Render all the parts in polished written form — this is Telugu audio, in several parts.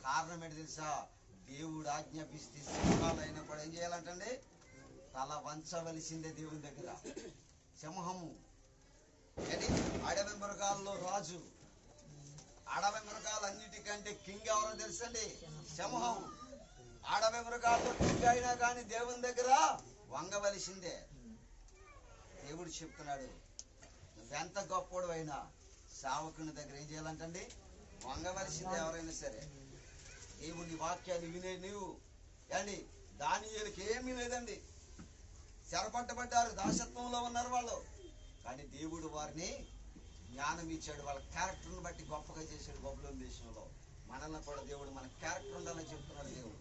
కారణం ఏంటి తెలుసా? దేవుడు ఆజ్ఞాపిస్తే సింహాలైనా కూడా ఏం చేయాలంటండి? తల వంచవలసిందే దేవుని దగ్గర. సింహము ఏంటి? అడవి మృగాల్లో రాజు. అడవి మృగాలన్నిటికంటే కింగ్ ఎవరో తెలుసండి? సింహం. అడవి మృగాల్లో కింగ్ అయినా కానీ దేవుని దగ్గర వంగవలసిందే. దేవుడు చెప్తున్నాడు, నువ్వెంత గొప్పడు అయినా సేవకుని దగ్గర ఏం చేయాలంటండి? వంగవలసిందే ఎవరైనా సరే. దేవుని వాక్యాన్ని వినే నీవు అండి. దానియేలుకి ఏమీ లేదండి, చెరపట్టబడ్డారు, దాసత్వంలో ఉన్నారు వాళ్ళు. కానీ దేవుడు వారిని జ్ఞానం ఇచ్చాడు, వాళ్ళ క్యారెక్టర్ని బట్టి గొప్పగా చేశాడు బబులోను దేశంలో. మనల్ని కూడా దేవుడు మన క్యారెక్టర్ ఉండాలని చెప్తున్నాడు. దేవుడు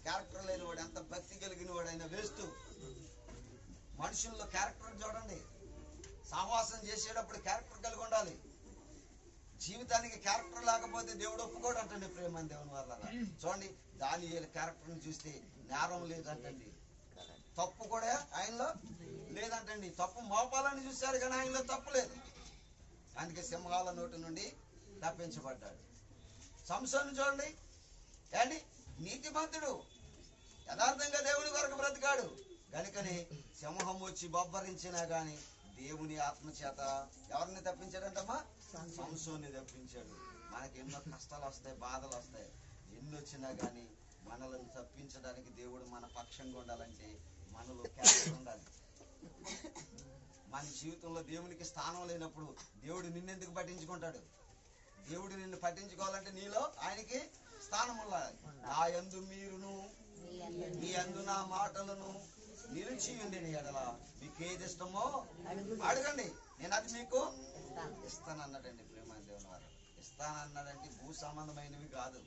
క్యారెక్టర్ లేని వాడు ఎంత భక్తి కలిగిన వాడైనా వేస్తూ. మనుషుల్లో క్యారెక్టర్ చూడండి. సహవాసం చేసేటప్పుడు క్యారెక్టర్ కలిగి ఉండాలి. జీవితానికి క్యారెక్టర్ లేకపోతే దేవుడు ఒప్పుకోడు అంటండి. ప్రేమ దేవుని వల్ల చూడండి, దానియేలు క్యారెక్టర్ని చూస్తే నేరం లేదంటండి, తప్పు కూడా ఆయనలో లేదంటండి. తప్పు మోపాలని చూశారు కానీ ఆయనలో తప్పు లేదు. అందుకే సింహాల నోటి నుండి తప్పించబడ్డాడు. సంసోను చూడండి ఏండి, నీతిమంతుడు, యథార్థంగా దేవుని కొరకు బ్రతికాడు. కనుకని సింహం వచ్చి బొబ్బరించినా గాని దేవుని ఆత్మ చేత ఎవరిని తప్పించాడంటమ్మా? సంసోన్ని తప్పించాడు. మనకి ఎన్నో కష్టాలు వస్తాయి, బాధలు వస్తాయి. ఎన్ని వచ్చినా గాని మనల్ని తప్పించడానికి దేవుడు మన పక్షంగా ఉండాలంటే మనలో క్యారెక్టర్ ఉండాలి. మన జీవితంలో దేవునికి స్థానం లేనప్పుడు దేవుడు నిన్నెందుకు పట్టించుకుంటాడు? దేవుడు నిన్ను పట్టించుకోవాలంటే నీలో ఆయనకి స్థానం ఉండాలి. నా యందు మీరును మీ యందు నా మాటలను నిలిచి ఉండిన ఎడల మీకు ఏది ఇష్టమో అడగండి, నేను అది మీకు ఇస్తానన్నాడండి. ప్రేమ దేవుని వారు ఇస్తానన్నాడంటే భూ సంబంధమైనవి కాదు.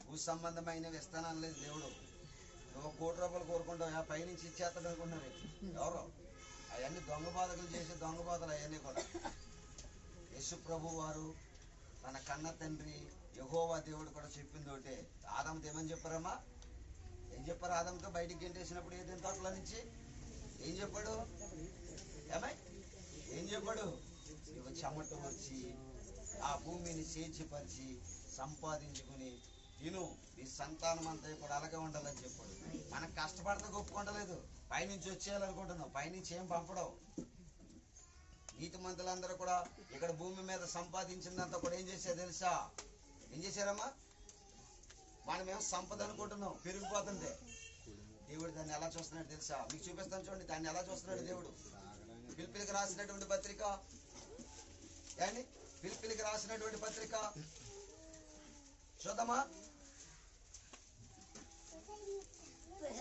భూ సంబంధమైనవి ఇస్తానలేదు దేవుడు. నువ్వు 1 కోటి రూపాయలు కోరుకుంటావు, పైనుంచి ఇచ్చేస్తాడు అనుకున్నారు ఎవరో. అవన్నీ దొంగ బాధకులు చేసే దొంగ బాధలు అవన్నీ కూడా. యేసు ప్రభు వారు తన కన్న తండ్రి యెహోవా దేవుడు కూడా చెప్పింది ఒకటే. ఆదాముతో ఏమని చెప్పారమ్మా? ఏం చెప్పారు? ఆదాముతో బయటికి గెంటేసినప్పుడు ఏదైనా తోటల నుంచి ఏం చెప్పాడు? ఏం చెప్పాడు? నువ్వు చెమట వచ్చి ఆ భూమిని సేచిపరిచి సంపాదించుకుని తిను, నీ సంతానం అంతా కూడా అలాగే ఉండాలని చెప్పాడు. మనకు కష్టపడితే ఒప్పుకుంటలేదు, పైనుంచి వచ్చేయాలనుకుంటున్నావు, పైనుంచి ఏం పంపడవు. నీతి మంతులందరూ కూడా ఇక్కడ భూమి మీద సంపాదించిందంతా కూడా ఏం చేశారు తెలుసా? ఏం చేశారమ్మా? మనమేమో సంపద అనుకుంటున్నాం, పెరిగిపోతుంటే. దేవుడు దాన్ని ఎలా చూస్తున్నాడు తెలుసా? మీకు చూపిస్తాను చూడండి, దాన్ని ఎలా చూస్తున్నాడు దేవుడు. ఫిలిప్పీలకు రాసినటువంటి పత్రిక ఏండి, ఫిలిప్పీలకు రాసినటువంటి పత్రిక చూద్దామా?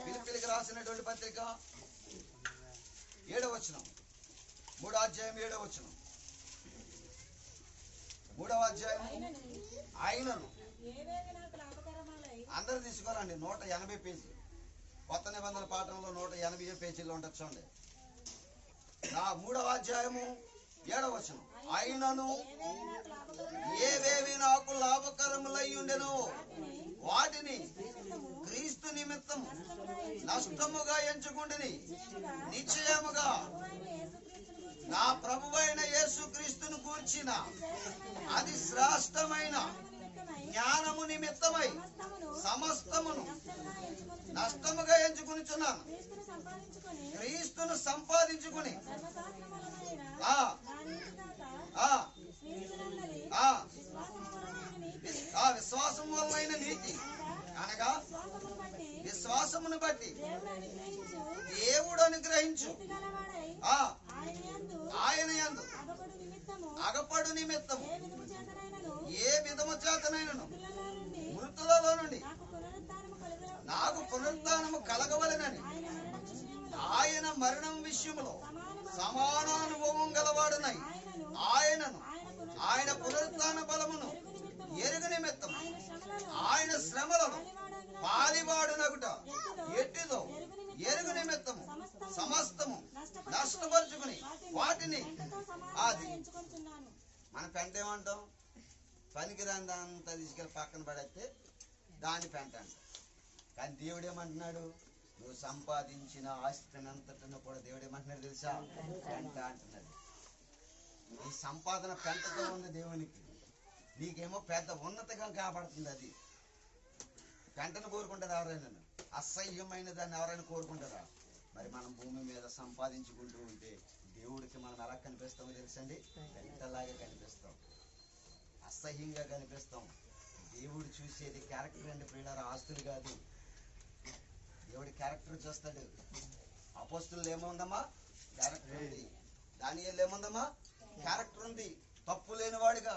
ఫిలిప్పీలకు రాసినటువంటి పత్రిక 7వ వచనం, 3వ అధ్యాయం 7వ వచనం. 3వ అధ్యాయం. ఆయనను అందరూ తీసుకోరండి, 180 పేజీ. కొత్త నిబంధన పాఠంలో 180 పేజీలో ఉంటుంది చూడండి. 3వ అధ్యాయము 7వ వచనం. ఆయనను ఏవేవి నాకు లాభకరములై ఉండెను వాటిని క్రీస్తు నిమిత్తం నష్టముగా ఎంచుకుంటుని నిశ్చయముగా నా ప్రభువైన యేసుక్రీస్తును గూర్చిన అది శ్రేష్టమైన జ్ఞానము నిమిత్తమై సమస్తమును నష్టముగా ఎంచుకునిచున్నాను. క్రీస్తును సంపాదించుకుని విశ్వాసం వలన నీతి అనగా విశ్వాసమును బట్టి దేవుడు అనుగ్రహించు ఆయన యందు అగపడు నిమిత్తము ఏ విధము చేతనైనను మృతులలో నుండి నాకు పునరుత్థానము కలగవలెనని ఆయన మరణం విషయములో సమానానుభవం గలవాడునై ఆయనను ఆయన పునరుత్థాన బలమును ఎరుగు నిమిత్తం ఆయన శ్రమలను పాలివాడునగుట ఎట్టిదో ఎరుగు నిమిత్తము సమస్తము నష్టపరుచుకుని వాటిని అది మన పెంట ఏమంటాం? పనికిరాని దాంతా తీసుకెళ్ళి పక్కన పడేస్తే దాని పెంట అంట. కానీ దేవుడు ఏమంటున్నాడు? నువ్వు సంపాదించిన ఆస్తిని అంతటిని కూడా దేవుడు ఏమంటున్నాడు తెలుసా? పెంట అంటున్నాడు. ఈ సంపాదన పెంటతో ఉంది దేవునికి. నీకేమో పెద్ద ఉన్నతంగా కనబడుతుంది. అది పెంటను కోరుకుంటారు ఎవరైనా, అసహ్యమైన దాన్ని ఎవరైనా కోరుకుంటారా? మరి మనం భూమి మీద సంపాదించుకుంటూ ఉంటే దేవుడికి మనం ఎలా కనిపిస్తామో తెలుసండి? పెంటలాగా కనిపిస్తాం, అసహ్యంగా కనిపిస్తాం. దేవుడు చూసేది క్యారెక్టర్ అండి ప్రియులారా, ఆస్తులు కాదు. దేవుడి క్యారెక్టర్ చూస్తాడు. అపోస్తులు ఏముందమ్మా? క్యారెక్టర్ ఉంది. దానియేలు ఏముందమ్మా? క్యారెక్టర్ ఉంది. తప్పు లేనివాడిగా,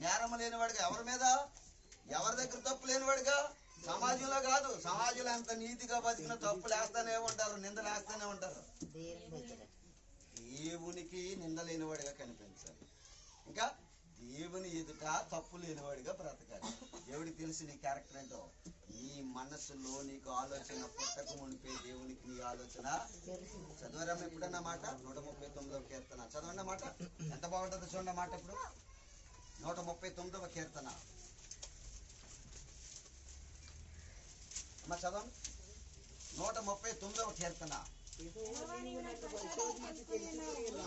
నేరం లేనివాడిగా, ఎవరి మీద, ఎవరి దగ్గర తప్పు లేనివాడిగా, సమాజంలో కాదు. సమాజంలో ఎంత నీతిగా బతికిన తప్పులు వేస్తానే ఉంటారు, నిందలు వేస్తానే ఉంటారు. దేవునికి నింద లేనివాడిగా కనిపించాలి. ఇంకా దేవుని ఎదుట తప్పు లేనివాడిగా బ్రతకాలి. దేవుడికి తెలిసి నీ క్యారెక్టర్ ఏంటో. నీ మనసులో నీకు ఆలోచన పుట్టక మునిపే దేవునికి నీ ఆలోచన. చదవరమ్మ ఎప్పుడన్నా మాట 139వ కీర్తన చదవండి మాట. ఎంత బాగుంటుందో చూడండి మాట. ఇప్పుడు 139వ కీర్తన అమ్మ చదవండి. 139వ కీర్తన.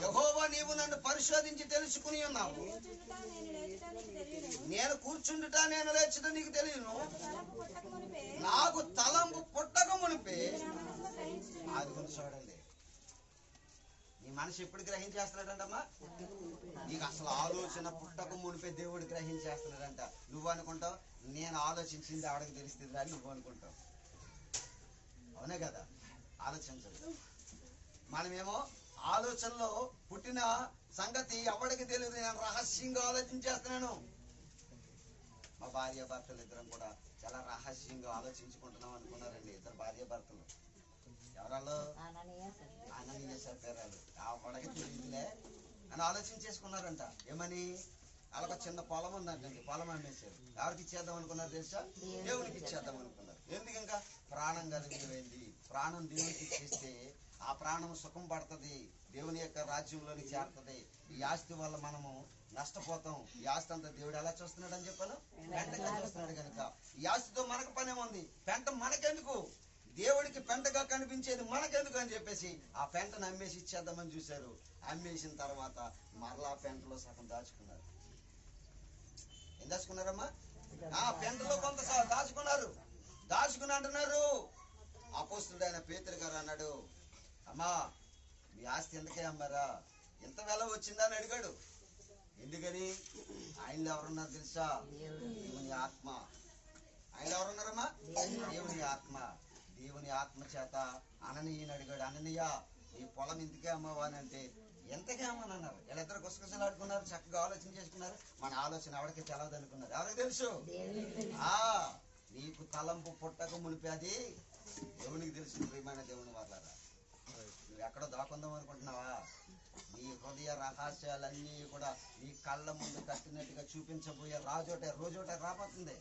యెహోవా నీవు నన్ను పరిశోధించి తెలుసుకుని ఉన్నావు. నేను కూర్చుండుట నేను లేచుట నీకు తెలియను. నాకు తలంపు పుట్టక మునిపే. అది గురించి చూడండి. నీ మనసు ఎప్పుడు గ్రహించేస్తున్నాడంటమ్మా? నీకు అసలు ఆలోచన పుట్టక మునిపే దేవుడు గ్రహించేస్తున్నాడంట. నువ్వు అనుకుంటావు నేను ఆలోచించింది ఆవిడకి తెలుస్తుంది అని నువ్వు అనుకుంటావు. అవునే కదా? ఆలోచించదు. మనమేమో ఆలోచనలో పుట్టిన సంగతి ఎవరికి తెలియదు. నేను రహస్యంగా ఆలోచించేస్తున్నాను. మా భార్య భర్తలు ఇద్దరం కూడా చాలా రహస్యంగా ఆలోచించుకుంటున్నాం అనుకున్నారండి. ఇద్దరు భార్య భర్తలు. ఎవరాళ్ళు? అననీయ సఫీరాలు. ఆ పడక తెలియదులే అని ఆలోచించేసుకున్నారంట. ఏమని? వాళ్ళకి చిన్న పొలం ఉందంటండి. పొలం అమ్మేశారు. ఎవరికి ఇచ్చేద్దాం అనుకున్నారు తెలుసా? దేవునికి ఇచ్చేద్దాం అనుకున్నారు. ఎందుకు? ఇంకా ప్రాణం కలిగిపోయింది. ప్రాణం దేవునికి ఇచ్చేస్తే ఆ ప్రాణం సుఖం పడుతుంది, దేవుని యొక్క రాజ్యంలోనికి చేరుతుంది. ఈ ఆస్తి వల్ల మనము నష్టపోతాం. ఈ ఆస్తి అంతా దేవుడు ఎలా చూస్తున్నాడు అని చెప్పాను? పెంటగా చూస్తున్నాడు కనుక ఈ ఆస్తితో మనకు పనే ఉంది. పెంట మనకెందుకు? దేవుడికి పెంటగా కనిపించేది మనకెందుకు అని చెప్పేసి ఆ పెంటను అమ్మేసి ఇచ్చేద్దామని చూశారు. అమ్మేసిన తర్వాత మరలా పెంటలో సగం దాచుకున్నారు. ఏం దాచుకున్నారమ్మా? ఆ పెంటలో కొంత దాచుకున్నారు. దాచుకుని అంటున్నారు. అపోస్తుడైన పేతురు గారు అన్నాడు, అమ్మా మీ ఆస్తి ఎందుకే అమ్మారా? ఎంత వెల వచ్చిందని అడిగాడు. ఎందుకని? ఆయనలో ఎవరున్నారు తెలుసా? దేవుని ఆత్మ. ఆయన ఎవరున్నారమ్మా? దేవుని ఆత్మ. దేవుని ఆత్మ చేత అననీయని అడిగాడు, అననీయ ఈ పొలం ఇంతకే అమ్మవా అని అంటే ఎంతకే అమ్మనన్నారు. వీళ్ళిద్దరు గుసగుసలు ఆడుకున్నారు, చక్కగా ఆలోచన చేసుకున్నారు. మన ఆలోచన ఎవరికి తెలవదు అనుకున్నారు. ఎవరికి తెలుసు? నీకు తలంపు పుట్టక మునిపే అది దేవునికి తెలుసు. ప్రియమైన దేవుని వాళ్ళారా, నువ్వు ఎక్కడో దాకుందాం అనుకుంటున్నావా? నీ హృదయ రహస్యాలన్నీ కూడా నీ కళ్ళ ముందు కట్టినట్టుగా చూపించబోయే రోజోట రాబోతుంది.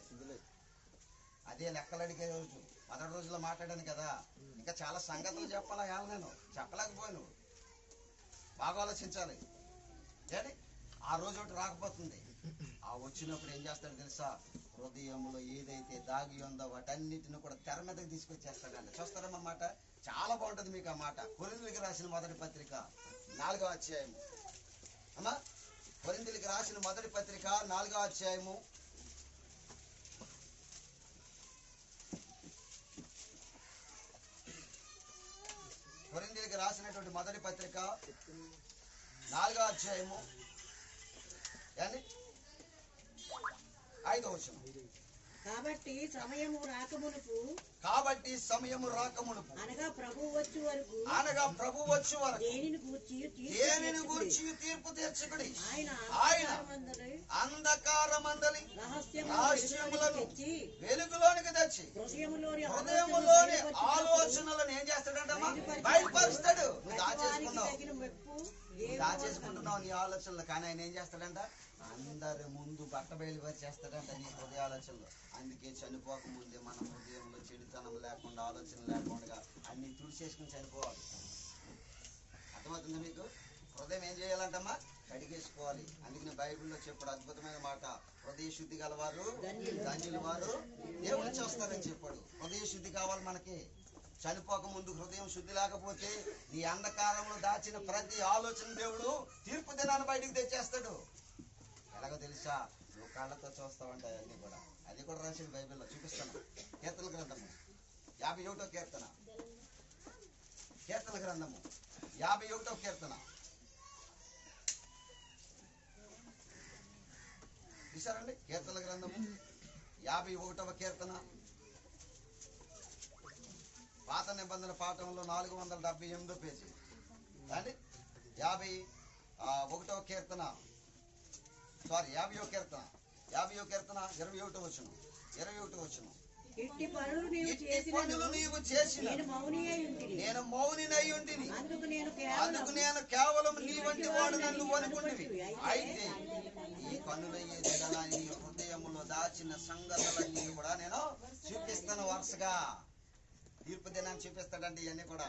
అదే లెక్కలు అడిగే రోజు. మొదటి రోజులో మాట్లాడాను కదా, ఇంకా చాలా సంగతులు చెప్పాలా? నేను చెప్పలేకపోయాను. బాగా ఆలోచించాలి. ఏంటి? ఆ రోజు ఒకటి రాకపోతుంది. ఆ వచ్చినప్పుడు ఏం చేస్తాడు తెలుసా? హృదయంలో ఏదైతే దాగి ఉందో వాటన్నిటిని కూడా తెర మీదకి తీసుకొచ్చేస్తాడంట. చూస్తారన్నమాట. చాలా బాగుంటుంది మీకు ఆ మాట. కొరింథీయులకు రాసిన మొదటి పత్రిక 4వ అధ్యాయము. అమ్మా, కొరింథీయులకు రాసిన మొదటి పత్రిక 4వ అధ్యాయము. కొరింథీయులకు రాసినటువంటి మొదటి పత్రిక 4వ అధ్యాయము 5వ వచనం. కాబట్టి సమయము రాకమునుపు అనగా ప్రభువు వచ్చు వరకు దేనిని గూర్చి తీర్పు తీర్చకుడి. ఆయన అంధకారమందలి రహస్యములను వెలుగులోనికి తెచ్చి హృదయములోని ఆలోచనలను ఏం చేస్తాడంటమ్మా? బయలుపరుస్తాడు. నువ్వు దాచేసుకుంటున్నావు నీ ఆలోచనలు, కానీ ఆయన ఏం చేస్తాడంట? అందరి ముందు బట్ట బయలుపరి చేస్తాడంట నీ హృదయ ఆలోచనలు. అందుకే చనిపోక ముందే మన హృదయంలో చెడుతనం లేకుండా, ఆలోచన లేకుండా అన్ని తుడిచేసుకుని చనిపోవాలి. అర్థమవుతుంది మీకు? హృదయం ఏం చేయాలంటమ్మా? కడిగేసుకోవాలి. అందుకని బైబిల్లో చెప్పాడు అద్భుతమైన మాట, హృదయ శుద్ధి గలవారు ధన్యులు వారు దేవుడు చూస్తారని చెప్పాడు. హృదయ శుద్ధి కావాలి మనకి. చనిపోక ముందు హృదయం శుద్ధి లేకపోతే నీ అంధకారంలో దాచిన ప్రతి ఆలోచన దేవుడు తీర్పు దినాన్ని బయటికి తెచ్చేస్తాడు. ఎలాగో తెలుసా? నువ్వు కళ్ళతో చూస్తా ఉంటాయి అన్ని కూడా. అది కూడా రాసింది బైబిల్లో, చూపిస్తాను. కీర్తన గ్రంథము 51వ కీర్తన, కీర్తన గ్రంథము 51వ కీర్తన చూసారండి. కీర్తన గ్రంథము 51వ కీర్తన, పాత నిబంధన పాఠంలో 478 పేజీ అండి. 51వ కీర్తన, సారీ 50వ కీర్తన, 50వ కీర్తన 21వ వచనం, 21వ వచనం. ఇట్టి పనులు నీవు చేసిన నేను మౌనినై ఉంటిని, అందుకు నేను కేవలం నీ వంటి వాడు నన్ను అనుకుంటువి. అయితే ఈ కన్నుల ఎదుట నీ హృదయములో దాచిన సంగతులన్నీ కూడా నేను చూపిస్తాను. వరుసగా తీర్పు దినాన్ని చూపిస్తాడంటే ఇవన్నీ కూడా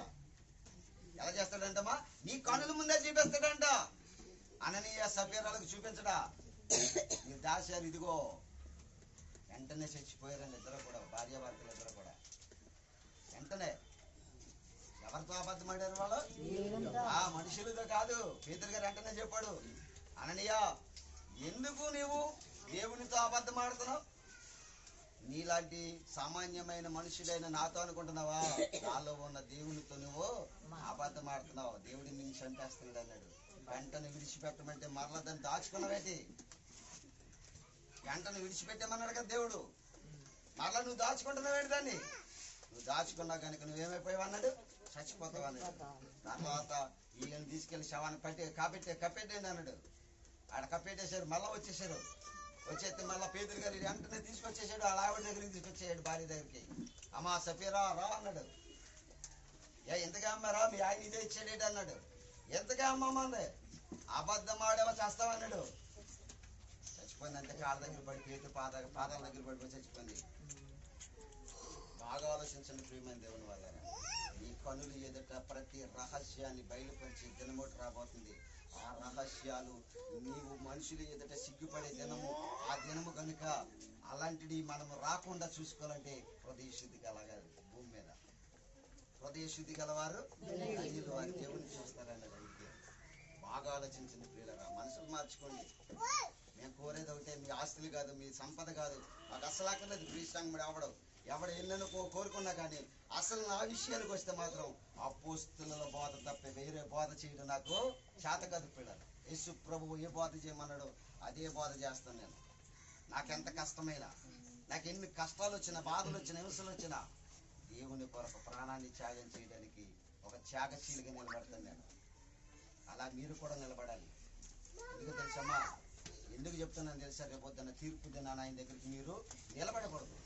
ఎలా చేస్తాడంటమ్మా? నీ కన్నుల ముందే చూపిస్తాడంట. అననీయ సభ్యురాలకు చూపించడా? మీరు దాచారు, ఇదిగో వెంటనే చచ్చిపోయారండి ఇద్దరు కూడా, భార్యాభర్తలు ఇద్దరు కూడా. వెంటనే ఎవరితో అబద్ధం ఆడారు వాళ్ళు? ఆ మనుషులతో కాదు. పేతురు గారు వెంటనే చెప్పాడు, అననీయ ఎందుకు నీవు దేవునితో అబద్ధం ఆడుతున్నావు? నీలాంటి సామాన్యమైన మనుషుడైన నాతో అనుకుంటున్నావా? నాలో ఉన్న దేవునితో నువ్వు అబద్ధం ఆడుతున్నావు, దేవుడిని నిన్ను చంపేస్తున్నాడు అన్నాడు. వెంటనే విడిచిపెట్టమంటే మరలా దాన్ని దాచుకున్నావేంటి? వెంటనే విడిచిపెట్టమన్నాడు కదా దేవుడు. మరలా నువ్వు దాచుకుంటున్నావేంటి దాన్ని? నువ్వు దాచుకున్నా కనుక నువ్వేమైపోయావు అన్నాడు, చచ్చిపోతావు అన్నాడు. తర్వాత వీళ్ళని తీసుకెళ్లి శవాన్ని కప్పెట్టేయండి అన్నాడు. ఆడ కప్పెట్టేశారు. మళ్ళా వచ్చేసారు. వచ్చేస్తే మళ్ళీ పేతురు గారు వెంటనే తీసుకొచ్చేసాడు. వాళ్ళ ఆవిడ దగ్గరికి తీసుకొచ్చేసాడు, భార్య దగ్గరికి. అమ్మా సఫీరా రా అన్నాడు. ఎంతగా అమ్మారా? మీ ఆయన ఇదే ఇచ్చాడేటి అన్నాడు. ఎంతగా అమ్మమ్మంది? అబద్ధం ఆడేవా చేస్తావన్నాడు. చచ్చిపోయింది. అంటే కాళ్ళ దగ్గర పడి, పేతురు పాదాల దగ్గర పడిపోయి చచ్చిపోయింది. బాగా ఆలోచించండి ప్రియమైన దేవుని వాళ్ళ. ఈ కనులు ఎదుట ప్రతి రహస్యాన్ని బయలుపరిచి దినమోటి రాబోతుంది. ఆ రహస్యాలు నీవు మనుషులు ఎదుట సిగ్గుపడే దినము ఆ దినము కనుక. అలాంటిది మనము రాకుండా చూసుకోవాలంటే హృదయ శుద్ధి కలగాలి. భూమి మీద హృదయ శుద్ధి గలవారు అన్యులు వారి దేవుని చూస్తారన్నది. అయితే బాగా ఆలోచించండి ప్రియులరా, మనసులు మార్చుకోండి. మేము కోరేది ఒకటే, మీ ఆస్తులు కాదు, మీ సంపద కాదు. మాకు అసలు అక్కర్లేదు ప్రీస్టాంగుడు అవడం. ఎవడు ఎన్నెన్నో కోరుకున్నా కానీ అసలు నా విషయానికి వస్తే మాత్రం అపోస్తుల బోధ తప్ప వేరే బోధ చేయడం నాకు చేత కాదు పిల్లలు. యేసు ప్రభువు ఏ బోధ చేయమన్నాడో అదే బోధ చేస్తాను నేను. నాకెంత కష్టమైనా, నాకు ఎన్ని కష్టాలు వచ్చినా, బాధలు వచ్చినా, హింసలు వచ్చినా దేవుని కొరకు ప్రాణాన్ని త్యాగం చేయడానికి ఒక త్యాగశీలిగా నిలబడతాను నేను. అలా మీరు కూడా నిలబడాలి. ఎందుకు తెలుసమ్మా? ఎందుకు చెప్తున్నాను తెలుసా? రేపొద్దున తీర్పు దినాన ఆయన దగ్గరికి మీరు నిలబడకూడదు.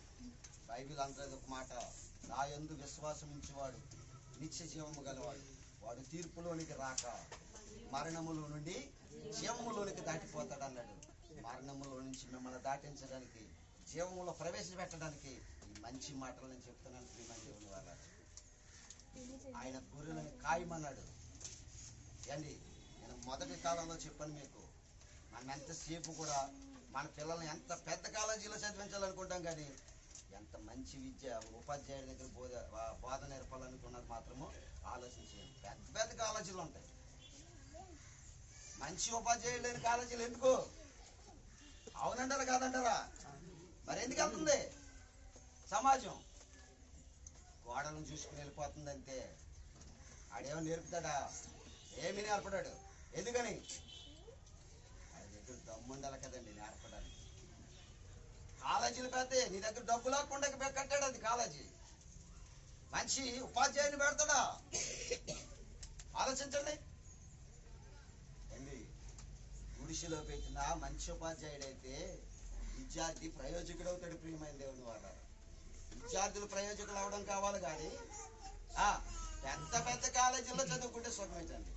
బైబిల్ అంతది ఒక మాట, నా యందు విశ్వాసం ఉంచేవాడు నిత్య జీవము గలవాడు, వాడు తీర్పులోనికి రాక మరణములో నుండి జీవములోనికి దాటిపోతాడు అన్నాడు. మరణములో నుంచి మిమ్మల్ని దాటించడానికి, జీవములో ప్రవేశపెట్టడానికి ఈ మంచి మాటలు నేను చెప్తున్నాను ప్రియమైన దేవుని వాళ్ళ. ఆయన గొర్రెలను కాయమన్నాడు. అండి నేను మొదటి కాలంలో చెప్పాను మీకు, మనం ఎంతసేపు కూడా మన పిల్లల్ని ఎంత పెద్ద కాలేజీలో చదివించాలనుకుంటాం, కానీ ఎంత మంచి విద్య ఉపాధ్యాయుడి దగ్గర బోధ నేర్పాలనుకున్నది మాత్రము ఆలోచించాలి. పెద్ద పెద్ద కాలేజీలు ఉంటాయి, మంచి ఉపాధ్యాయులు లేని కాలేజీలు ఎందుకు? అవునంటారా కాదంటారా? మరి ఎందుకు వెళ్తుంది సమాజం? గోడలను చూసుకుని వెళ్ళిపోతుంది అంతే. ఆడేమో నేర్పుతాడా? ఏమి నేర్పడాడు. ఎందుకని? వాడి దగ్గర దమ్ము ఉండాలి కదండి నేర్పడానికి. కాలేజీలు పెద్ద, నీ దగ్గర డబ్బు లేకుండా కట్టాడు అది కాలేజీ. మంచి ఉపాధ్యాయుని పెడతాడా? ఆలోచించండి. ఏంటి గుడిసెలో పెట్టిన మంచి ఉపాధ్యాయుడైతే విద్యార్థి ప్రయోజకుడు అవుతాడు. ప్రియమైన దేవుని వాళ్ళ, విద్యార్థులు ప్రయోజకులు అవడం కావాలి, కానీ పెద్ద పెద్ద కాలేజీల్లో చదువుకుంటే సుఖమేటండి.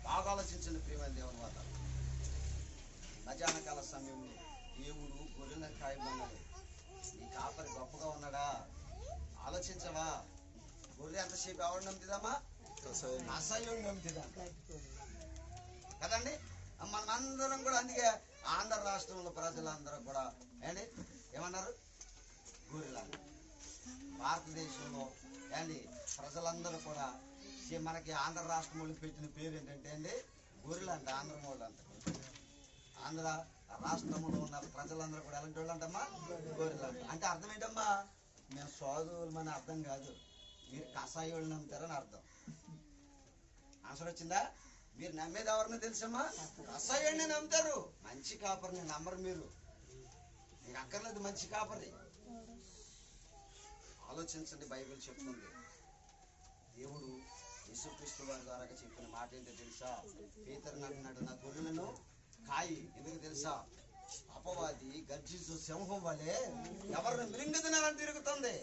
బాగా ఆలోచించండి ప్రియమైన దేవుని వాళ్ళ. మధ్యాహ్న కాల సమయంలో దేవుడు గొర్రెలను కాయమన్నాడు. నీ కాపరి గొప్పగా ఉన్నాడా? ఆలోచించవా? గొర్రె ఎంతసేపు ఎవరు నమ్ముతుందమ్మా? అసహ్యం నమ్ముతుందా కదండి. మనందరం కూడా, అందుకే ఆంధ్ర రాష్ట్రంలో ప్రజలందరూ కూడా ఏంటి ఏమన్నారు? గొర్రెలు. భారతదేశంలో ఏంటి ప్రజలందరూ కూడా మనకి ఆంధ్ర రాష్ట్రం వాళ్ళు పెట్టిన పేరు ఏంటంటే అండి గొర్రెలు అంట. ఆంధ్ర వాళ్ళు అంట. ఆంధ్ర రాష్ట్రంలో ఉన్న ప్రజలందరూ కూడా ఎలాంటి వాళ్ళు అంటమ్మా? గొర్రెలు అంట. అంటే అర్థం ఏంటమ్మా? మేము సోదరులమని అర్థం కాదు, మీరు కషాయోళ్ళు నమ్ముతారని అర్థం. ఆన్సర్ వచ్చిందా? మీరు నమ్మేది ఎవరిని తెలుసమ్మా? కషాయోడిని నమ్ముతారు, మంచి కాపరిని నమ్మరు. మీకు అక్కర్లేదు మంచి కాపరి. ఆలోచించండి, బైబిల్ చెప్తుంది. దేవుడు యేసుక్రీస్తు వారి ద్వారా చెప్పిన మాట ఏంటో తెలుసా? పేతురు అంటున్నాడు, నా గొర్రెలను కాయి. ఎందుకు తెలుసా? అపవాది గర్జించు సింహం వలె ఎవరిని మింగుతున్నారని తిరుగుతుంది.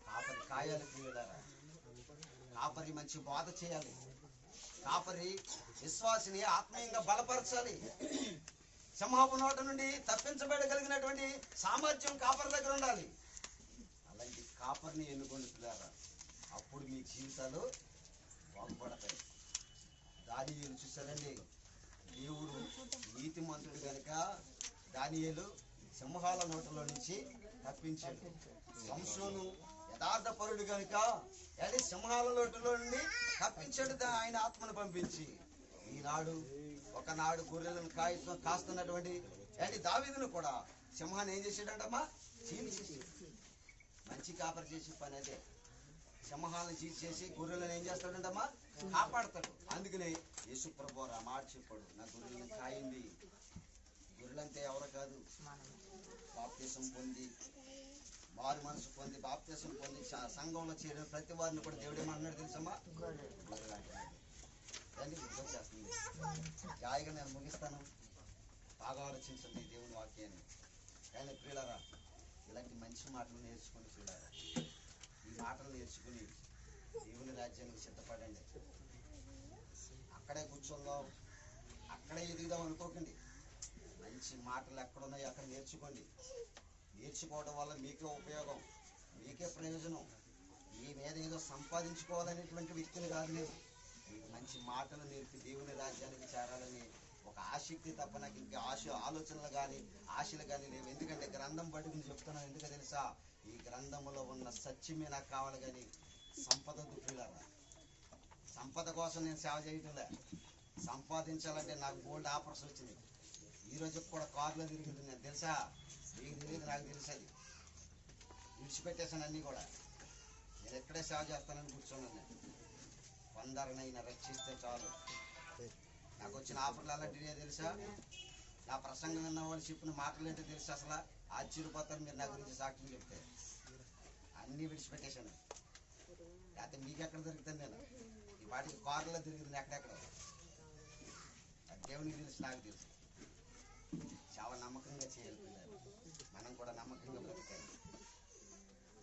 కాపరి కాయాలి ప్రియులారా. కాపరి మంచి బోధ చేయాలి. కాపరి విశ్వాసిని ఆత్మీయంగా బలపరచాలి. సింహపు నోట నుండి తప్పించబడగలిగినటువంటి సామర్థ్యం కాపరి దగ్గర ఉండాలి. అలాంటి కాపరిని ఎన్నుకోండి పిల్లారా, అప్పుడు మీ జీవితాలు బాగుపడతాయి. దానియేలు చూశారండి, దేవుడు నీతిమంతుడు కనుక దానియేలు సింహాల నోటలో నుంచి తప్పించాడు. సంసోను యథార్థపరుడు కనుక సింహాల నోటిలో నుండి తప్పించాడు ఆయన ఆత్మను పంపించి. ఈనాడు ఒకనాడు గొర్రెలను కాస్తున్నటువంటి దావీదును కూడా సింహాన్ని ఏం చేశాడంటమ్మా? చీల్చేసి. మంచి కాపరి చేసే పని అదే. సింహాలను చీల్చేసి గొర్రెలను ఏం చేస్తాడంటమ్మా? కాపాడతాడు. అందుకనే యేసు ప్రభువు ఆ మాట చెప్పాడు, నా గొర్రెలను కాయింది. గొర్రెలంటే ఎవరు కాదు, బాప్తిసం పొంది మారు మనసు పొంది బాప్తిసం పొంది సంఘంలో చేరిన ప్రతి వారిని కూడా దేవుడు ఏమన్నాడు తెలుసమ్మా? దాన్ని గుర్తొచ్చేస్తుంది. జాయిగా నేను ముగిస్తాను. బాగా ఆలోచించండి దేవుని వాక్యాన్ని. కానీ ప్రియులారా, ఇలాంటి మంచి మాటలు నేర్చుకుని ప్రియులారా, ఈ మాటలు నేర్చుకుని దేవుని రాజ్యానికి సిద్ధపడండి. అక్కడే కూర్చుందాం, అక్కడే ఎదుగుదాం అనుకోకండి. మంచి మాటలు ఎక్కడున్నాయో అక్కడ నేర్చుకోండి. నేర్చుకోవడం వల్ల మీకే ఉపయోగం, మీకే ప్రయోజనం. మీ మీద ఏదో సంపాదించుకోవాలనేటువంటి వ్యక్తులు కాదు. నేను మీకు మంచి మాటలు నేర్పి దేవుని రాజ్యానికి చేరాలని ఒక ఆసక్తి తప్ప నాకు ఇంకా ఆలోచనలు కానీ ఆశలు కానీ లేవు. ఎందుకంటే గ్రంథం పట్టుకుని చెప్తున్నాను. ఎందుకు తెలుసా? ఈ గ్రంథంలో ఉన్న సత్యమే నాకు కావాలి, కానీ సంపద దుఃఖులారా. సంపద కోసం నేను సేవ చేయటంలే. సంపాదించాలంటే నాకు గోల్డ్ ఆఫర్స్ వచ్చింది. ఈరోజు కూడా కారులో తిరిగింది. నేను తెలుసా? మీకు తెలియదు, నాకు తెలుసు. అది విడిచిపెట్టేశాను అన్నీ కూడా. నేను ఎక్కడే సేవ చేస్తానని కూర్చున్నాను. నేను కొందరినైనా రక్షిస్తే చాలు. నాకు వచ్చిన ఆఫర్లు అలాంటివే తెలుసా? నా ప్రసంగం విన్న వాళ్ళు చెప్పిన మాటలు ఏంటో తెలుసు. అసలు ఆశ్చర్యపోతారు మీరు నా గురించి సాక్ష్యం చెప్తే. అన్నీ విడిచిపెట్టేశాను. లేకపోతే మీకెక్కడ దొరుకుతాను నేను? ఈ వాటికి కారులో తిరుగుతుంది ఎక్కడెక్కడ. దేవునికి తెలుసు, నాకు తెలుసు. చాలా నమ్మకంగా చేయాలి పిల్లలు. మనం కూడా నమ్మకంగా బ్రతకాలి.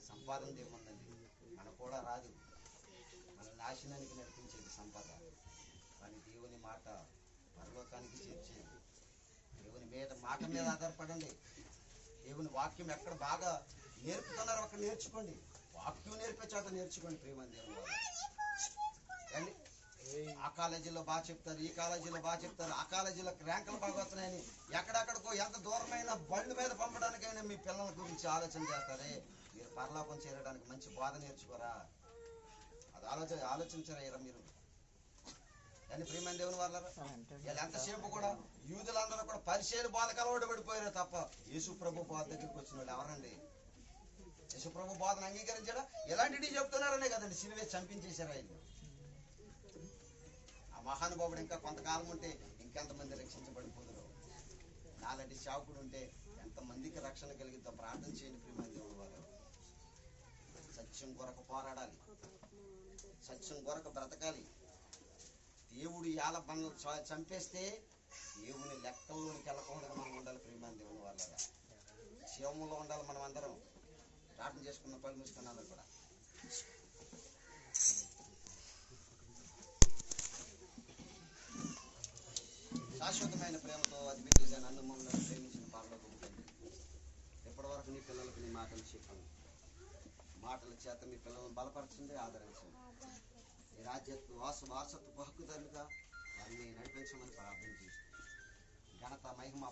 సంపాదన ఏముందండి? మనకు కూడా రాదు. మన నాశనానికి నడిపించేది సంపద. కానీ దేవుని మాట పరలోకానికి చేర్చేది. దేవుని మాట మీద ఆధారపడండి. దేవుని వాక్యం ఎక్కడ బాగా నేర్పుతున్నారో అక్కడ నేర్చుకోండి. వాక్యం నేర్పే చోట నేర్చుకోండి. ప్రేమని దేవుని వారు అండి. ఆ కాలేజీలో బాగా చెప్తారు, ఈ కాలేజీలో బాగా చెప్తారు, ఆ కాలేజీలో ర్యాంకులు బాగా వస్తున్నాయని ఎక్కడెక్కడికో ఎంత దూరమైన బళ్ళు మీద పంపడానికైనా మీ పిల్లల గురించి ఆలోచన చేస్తారే. మీరు పరలోకం చేరడానికి మంచి బోధ నేర్చుకోరా? అది ఆలోచించరా మీరు? కానీ ప్రియమైన దేవుని వాళ్ళరా, వీళ్ళు ఎంతసేపు కూడా యూదులందరూ కూడా పరిచయాలు బోధకు అలవాటు పడిపోయారు తప్ప యేసు ప్రభు బోధ దగ్గరికి వచ్చిన వాళ్ళు ఎవరండి? యేసు ప్రభు బోధను అంగీకరించాడా? ఎలాంటివి చెప్తున్నారనే కదండి సిలువే చంపించేశారు ఆయన. మహానుభావుడు ఇంకా కొంతకాలం ఉంటే ఇంకెంతమంది రక్షించబడిపోదురు. నాలాంటి సేవకుడు ఉంటే ఎంతమందికి రక్షణ కలిగిద్దాం. ప్రార్థన చేయండి ప్రియమైన దేవుని వారు. సత్యం కొరకు పోరాడాలి, సత్యం కొరకు బ్రతకాలి. దేవుడు యాల బండ్లు చంపేస్తే దేవుని లెక్కల్లోనికి వెళ్ళకుండా మనం ఉండాలి. ప్రియమైన దేవుని వాళ్ళ శివంలో ఉండాలి. మనం అందరం ప్రార్థన చేసుకున్న పని మూసుకున్నాను కూడా. శాశ్వతమైన ప్రేమతో అతిపెద్దగా నన్ను మమ్మల్ని ప్రేమించిన పరలోకపు తండ్రి, ఎప్పటి వరకు నీ పిల్లలకు నీ మాటలు చెప్పాను. మాటల చేత మీ పిల్లలను బలపరచండి, ఆదరించండి. ఈ రాజ్యత్వ వారసత్వ హక్కుదారులుగా వారిని నడిపించమని ప్రార్థన చేసి ఘనత మహిమ